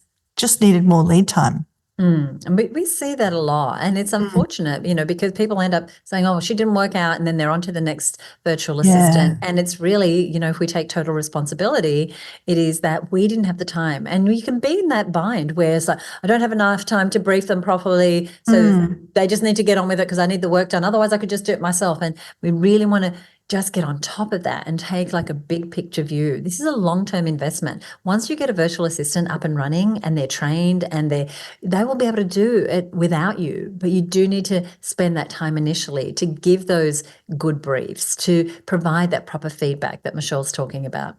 needed more lead time. And we see that a lot, and it's unfortunate, because people end up saying, oh, she didn't work out, and then they're on to the next virtual assistant. And it's really, if we take total responsibility, it is that we didn't have the time. And you can be in that bind where it's like, I don't have enough time to brief them properly, so they just need to get on with it because I need the work done. Otherwise, I could just do it myself. And we really want to just get on top of that and take like a big picture view. This is a long-term investment. Once you get a virtual assistant up and running and they're trained and they will be able to do it without you, but you do need to spend that time initially to give those good briefs, to provide that proper feedback that Michelle's talking about.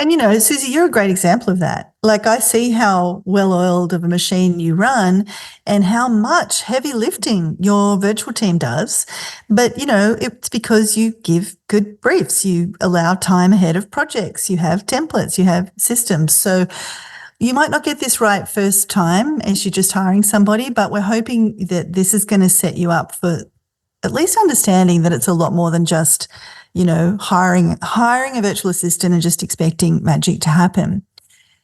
And, Suzi, you're a great example of that. Like, I see how well-oiled of a machine you run and how much heavy lifting your virtual team does. But, it's because you give good briefs. You allow time ahead of projects. You have templates. You have systems. So you might not get this right first time as you're just hiring somebody, but we're hoping that this is going to set you up for at least understanding that it's a lot more than just hiring a virtual assistant and just expecting magic to happen.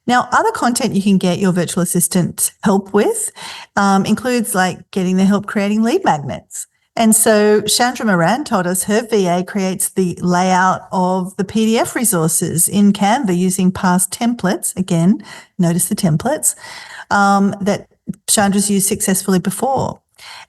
Now, other content you can get your virtual assistant help with includes like getting the help creating lead magnets. And so Chandra Moran told us her VA creates the layout of the PDF resources in Canva using past templates. Again, notice the templates that Chandra's used successfully before.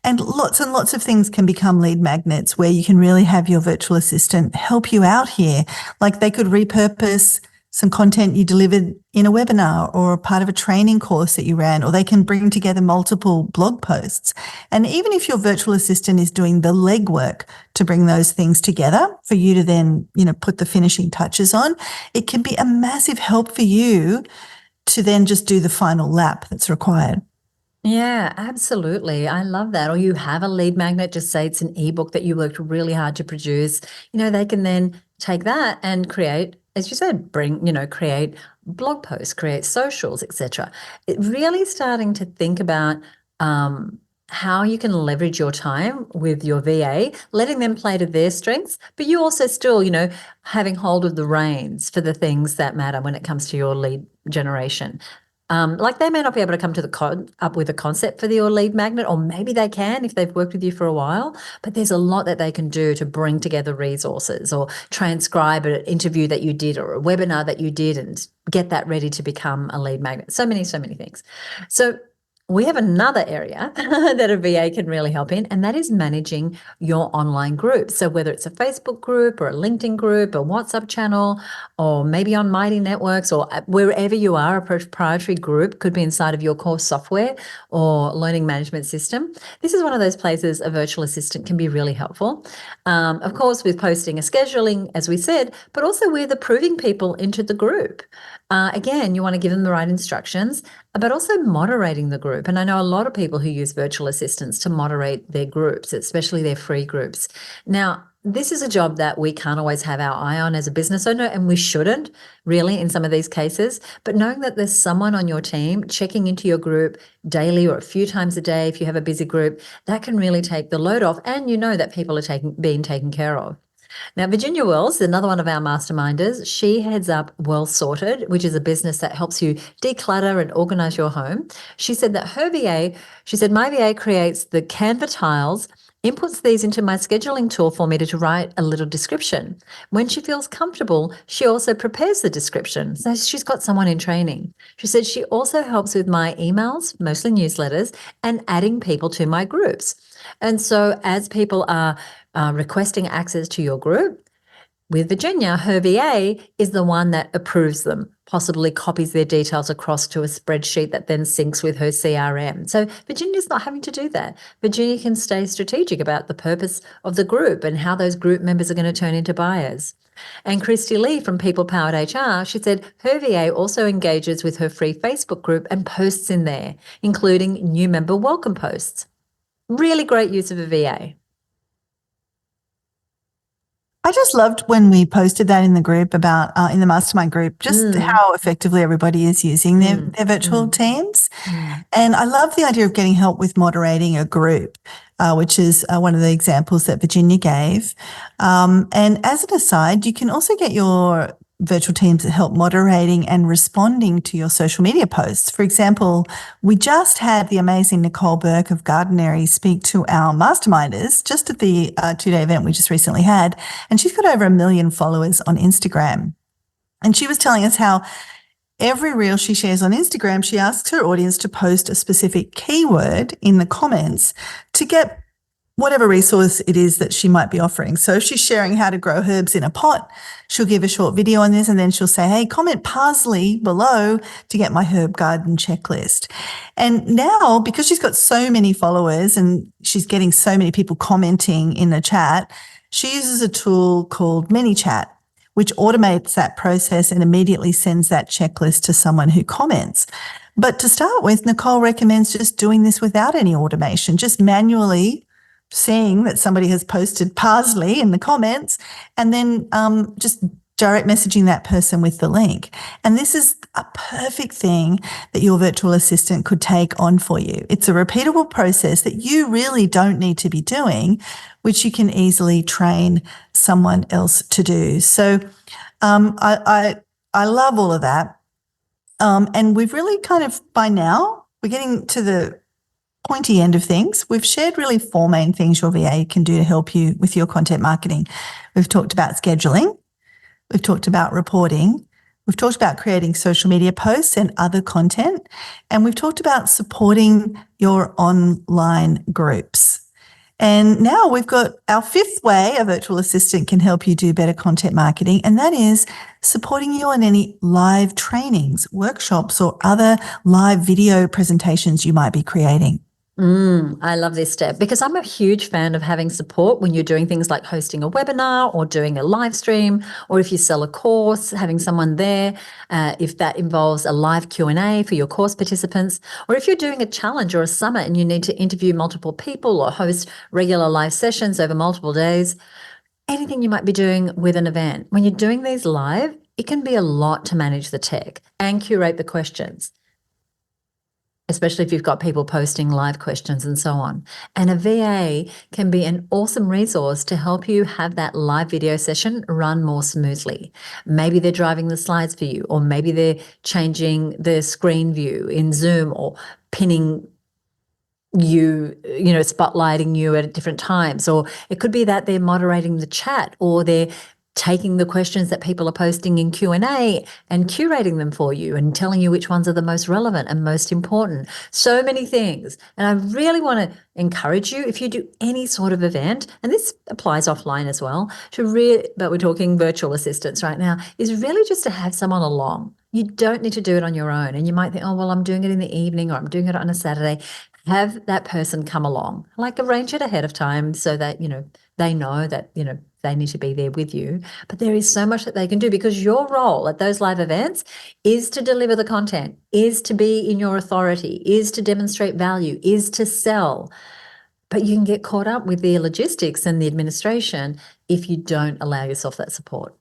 And lots of things can become lead magnets where you can really have your virtual assistant help you out here. Like they could repurpose some content you delivered in a webinar or a part of a training course that you ran, or they can bring together multiple blog posts. And even if your virtual assistant is doing the legwork to bring those things together for you to then, put the finishing touches on, it can be a massive help for you to then just do the final lap that's required. Yeah, absolutely. I love that. Or you have a lead magnet, just say it's an ebook that you worked really hard to produce. They can then take that and create, as you said, create blog posts, create socials, etc. It really starting to think about how you can leverage your time with your VA, letting them play to their strengths, but you also still, having hold of the reins for the things that matter when it comes to your lead generation. Like they may not be able to come to up with a concept for your lead magnet, or maybe they can if they've worked with you for a while, but there's a lot that they can do to bring together resources or transcribe an interview that you did or a webinar that you did and get that ready to become a lead magnet. So many things. So we have another area that a VA can really help in, and that is managing your online group. So whether it's a Facebook group or a LinkedIn group, a WhatsApp channel, or maybe on Mighty Networks or wherever you are, a proprietary group could be inside of your core software or learning management system. This is one of those places a virtual assistant can be really helpful. Of course, with posting and scheduling, as we said, but also with approving people into the group. Again, you want to give them the right instructions, but also moderating the group. And I know a lot of people who use virtual assistants to moderate their groups, especially their free groups. Now, this is a job that we can't always have our eye on as a business owner, and we shouldn't really in some of these cases. But knowing that there's someone on your team checking into your group daily or a few times a day, if you have a busy group, that can really take the load off, and that people are being taken care of. Now, Virginia Wells, another one of our masterminders, she heads up Well Sorted, which is a business that helps you declutter and organize your home. She said that my VA creates the Canva tiles, inputs these into my scheduling tool for me to write a little description. When she feels comfortable, she also prepares the description. So she's got someone in training. She said she also helps with my emails, mostly newsletters, and adding people to my groups. And so as people are requesting access to your group, with Virginia, her VA is the one that approves them, possibly copies their details across to a spreadsheet that then syncs with her CRM. So Virginia's not having to do that. Virginia can stay strategic about the purpose of the group and how those group members are going to turn into buyers. And Christy Lee from People Powered HR, she said her VA also engages with her free Facebook group and posts in there, including new member welcome posts. Really great use of a VA. I just loved when we posted that in the group about in the mastermind group, just how effectively everybody is using their virtual teams. And I love the idea of getting help with moderating a group, which is one of the examples that Virginia gave. And as an aside, you can also get your virtual teams that help moderating and responding to your social media posts. For example, we just had the amazing Nicole Burke of Gardenary speak to our masterminders just at the 2-day event we just recently had, and she's got over 1 million followers on Instagram. And she was telling us how every reel she shares on Instagram, she asks her audience to post a specific keyword in the comments to get whatever resource it is that she might be offering. So if she's sharing how to grow herbs in a pot, she'll give a short video on this, and then she'll say, hey, comment parsley below to get my herb garden checklist. And now, because she's got so many followers and she's getting so many people commenting in the chat, she uses a tool called ManyChat, which automates that process and immediately sends that checklist to someone who comments. But to start with, Nicole recommends just doing this without any automation, just manually seeing that somebody has posted parsley in the comments, and then just direct messaging that person with the link. And this is a perfect thing that your virtual assistant could take on for you. It's a repeatable process that you really don't need to be doing, which you can easily train someone else to do. So I love all of that. And we've really kind of, by now, we're getting to the pointy end of things. We've shared really 4 main things your VA can do to help you with your content marketing. We've talked about scheduling. We've talked about reporting. We've talked about creating social media posts and other content. And we've talked about supporting your online groups. And now we've got our fifth way a virtual assistant can help you do better content marketing, and that is supporting you on any live trainings, workshops, or other live video presentations you might be creating. I love this step because I'm a huge fan of having support when you're doing things like hosting a webinar or doing a live stream, or if you sell a course, having someone there, if that involves a live Q&A for your course participants, or if you're doing a challenge or a summit and you need to interview multiple people or host regular live sessions over multiple days, anything you might be doing with an event. When you're doing these live, it can be a lot to manage the tech and curate the questions, especially if you've got people posting live questions and so on. And a VA can be an awesome resource to help you have that live video session run more smoothly. Maybe they're driving the slides for you, or maybe they're changing the screen view in Zoom, or pinning you, spotlighting you at different times. Or it could be that they're moderating the chat, or they're taking the questions that people are posting in Q&A and curating them for you and telling you which ones are the most relevant and most important. So many things. And I really want to encourage you, if you do any sort of event, and this applies offline as well, but we're talking virtual assistants right now, is really just to have someone along. You don't need to do it on your own. And you might think, oh, well, I'm doing it in the evening, or I'm doing it on a Saturday. Have that person come along, like arrange it ahead of time so that, they know that, they need to be there with you. But there is so much that they can do, because your role at those live events is to deliver the content, is to be in your authority, is to demonstrate value, is to sell. But you can get caught up with the logistics and the administration if you don't allow yourself that support.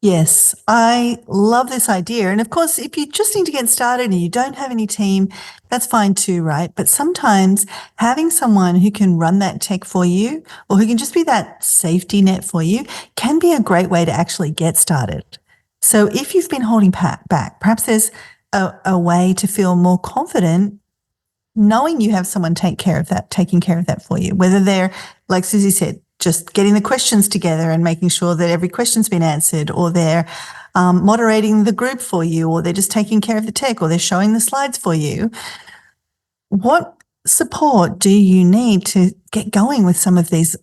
Yes, I love this idea. And of course, if you just need to get started and you don't have any team, that's fine too, right? But sometimes having someone who can run that tech for you, or who can just be that safety net for you, can be a great way to actually get started. So if you've been holding back, perhaps there's a way to feel more confident knowing you have someone taking care of that for you, whether they're, like Suzi said, just getting the questions together and making sure that every question's been answered, or they're moderating the group for you, or they're just taking care of the tech, or they're showing the slides for you. What support do you need to get going with some of these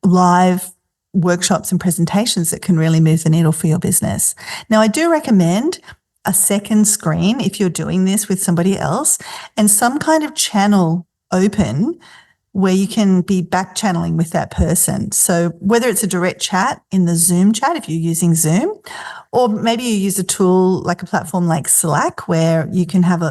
live workshops and presentations that can really move the needle for your business? Now, I do recommend a second screen if you're doing this with somebody else, and some kind of channel open where you can be back channeling with that person. So whether it's a direct chat in the Zoom chat, if you're using Zoom, or maybe you use a tool like a platform like Slack, where you can have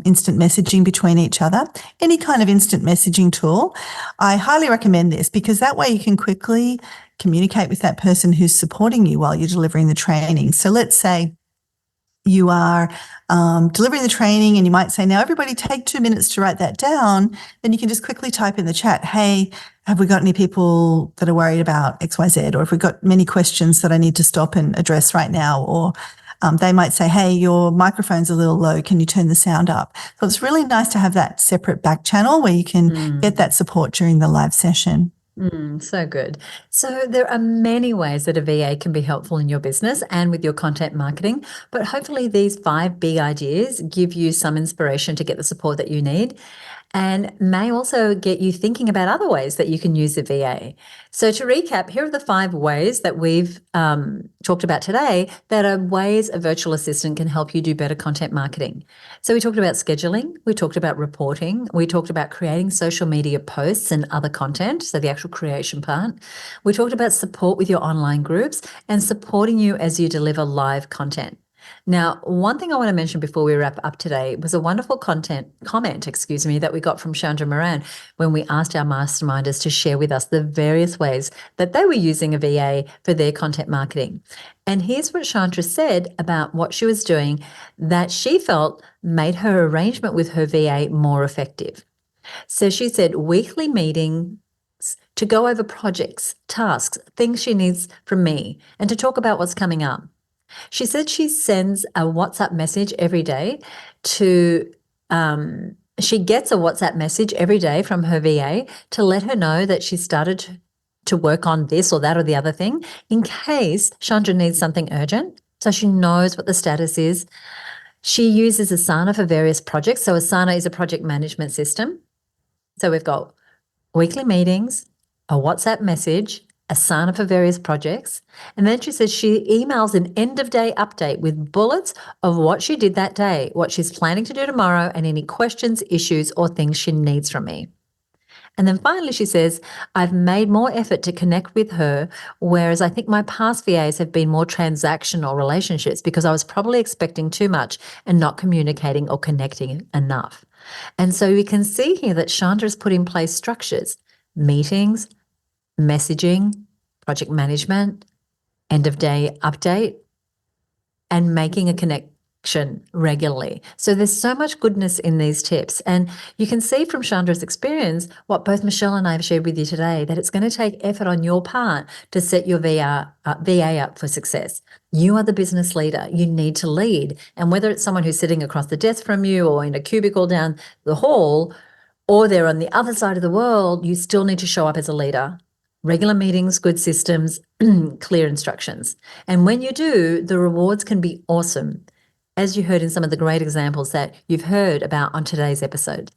instant messaging between each other, any kind of instant messaging tool. I highly recommend this, because that way you can quickly communicate with that person who's supporting you while you're delivering the training. So let's say you are delivering the training, and you might say, now everybody take 2 minutes to write that down. Then you can just quickly type in the chat, hey, have we got any people that are worried about XYZ? Or if we've got many questions that I need to stop and address right now? Or they might say, hey, your microphone's a little low. Can you turn the sound up? So it's really nice to have that separate back channel where you can get that support during the live session. So good. So there are many ways that a VA can be helpful in your business and with your content marketing, but hopefully these 5 big ideas give you some inspiration to get the support that you need, and may also get you thinking about other ways that you can use the VA. So to recap, here are the 5 ways that we've talked about today that are ways a virtual assistant can help you do better content marketing. So we talked about scheduling, we talked about reporting, we talked about creating social media posts and other content, so the actual creation part. We talked about support with your online groups and supporting you as you deliver live content. Now, one thing I want to mention before we wrap up today was a wonderful comment, that we got from Chandra Moran when we asked our masterminders to share with us the various ways that they were using a VA for their content marketing. And here's what Chandra said about what she was doing that she felt made her arrangement with her VA more effective. So she said weekly meetings to go over projects, tasks, things she needs from me, and to talk about what's coming up. She said she sends a WhatsApp message every day she gets a WhatsApp message every day from her VA to let her know that she started to work on this or that or the other thing, in case Chandra needs something urgent so she knows what the status is. She uses Asana for various projects. So Asana is a project management system. So we've got weekly meetings, a WhatsApp message, Asana for various projects. And then she says she emails an end of day update with bullets of what she did that day, what she's planning to do tomorrow, and any questions, issues, or things she needs from me. And then finally, she says, I've made more effort to connect with her, whereas I think my past VAs have been more transactional relationships because I was probably expecting too much and not communicating or connecting enough. And so we can see here that Chandra has put in place structures, meetings, messaging, project management, end of day update, and making a connection regularly. So there's so much goodness in these tips. And you can see from Chandra's experience what both Michelle and I have shared with you today, that it's going to take effort on your part to set your VA up for success. You are the business leader. You need to lead. And whether it's someone who's sitting across the desk from you or in a cubicle down the hall, or they're on the other side of the world, you still need to show up as a leader. Regular meetings, good systems, clear instructions. And when you do, the rewards can be awesome, as you heard in some of the great examples that you've heard about on today's episode.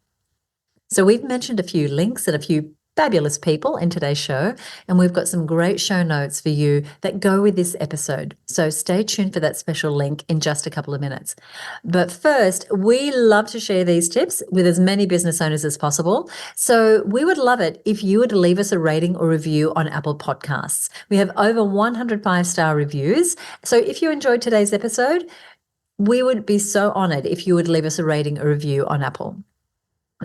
So we've mentioned a few links and a few fabulous people in today's show, and we've got some great show notes for you that go with this episode. So stay tuned for that special link in just a couple of minutes. But first, we love to share these tips with as many business owners as possible. So we would love it if you would leave us a rating or review on Apple Podcasts. We have over 100 5-star reviews. So if you enjoyed today's episode, we would be so honored if you would leave us a rating or review on Apple.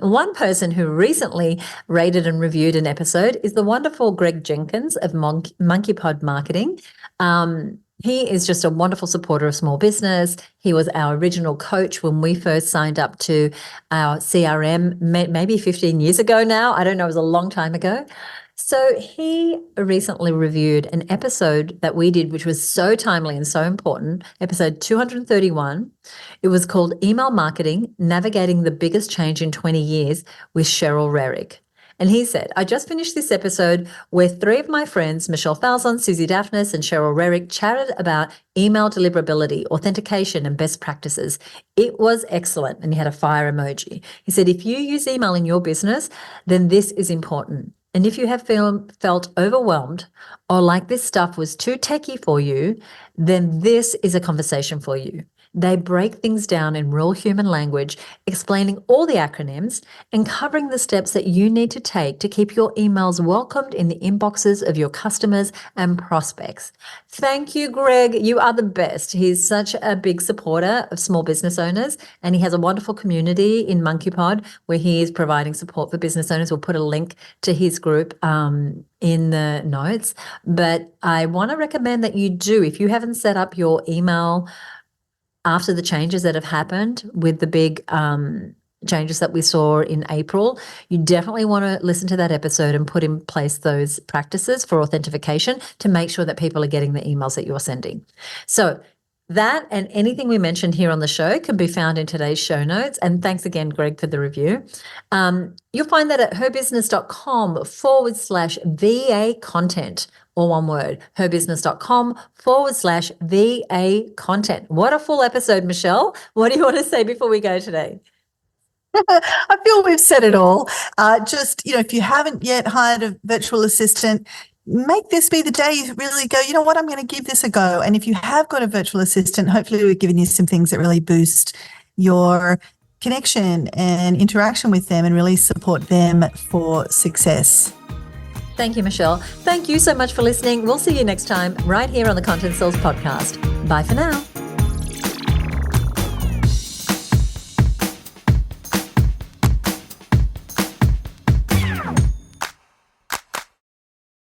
One person who recently rated and reviewed an episode is the wonderful Greg Jenkins of Monkey Pod Marketing. He is just a wonderful supporter of small business. He was our original coach when we first signed up to our CRM, maybe 15 years ago now. I don't know, it was a long time ago. So he recently reviewed an episode that we did, which was so timely and so important, episode 231. It was called Email Marketing, Navigating the Biggest Change in 20 Years with Cheryl Rarick. And he said, I just finished this episode where 3 of my friends, Michelle Falzon, Suzi Dafnis, and Cheryl Rarick, chatted about email deliverability, authentication, and best practices. It was excellent. And he had a fire emoji. He said, if you use email in your business, then this is important. And if you have felt overwhelmed or like this stuff was too techy for you, then this is a conversation for you. They break things down in real human language, explaining all the acronyms and covering the steps that you need to take to keep your emails welcomed in the inboxes of your customers and prospects. Thank you, Greg. You are the best. He's such a big supporter of small business owners, and he has a wonderful community in Monkey Pod where he is providing support for business owners. We'll put a link to his group in the notes. But I want to recommend that you do, if you haven't set up your email after the changes that have happened with the big changes that we saw in April, you definitely want to listen to that episode and put in place those practices for authentication to make sure that people are getting the emails that you're sending. So that and anything we mentioned here on the show can be found in today's show notes. And thanks again, Greg, for the review. You'll find that at herbusiness.com/VA content, or one word, herbusiness.com/VA content. What a full episode, Michelle. What do you want to say before we go today? I feel we've said it all. If you haven't yet hired a virtual assistant, make this be the day you really go, you know what, I'm going to give this a go. And if you have got a virtual assistant, hopefully we've given you some things that really boost your connection and interaction with them and really support them for success. Thank you, Michelle. Thank you so much for listening. We'll see you next time right here on the Content Sells podcast. Bye for now.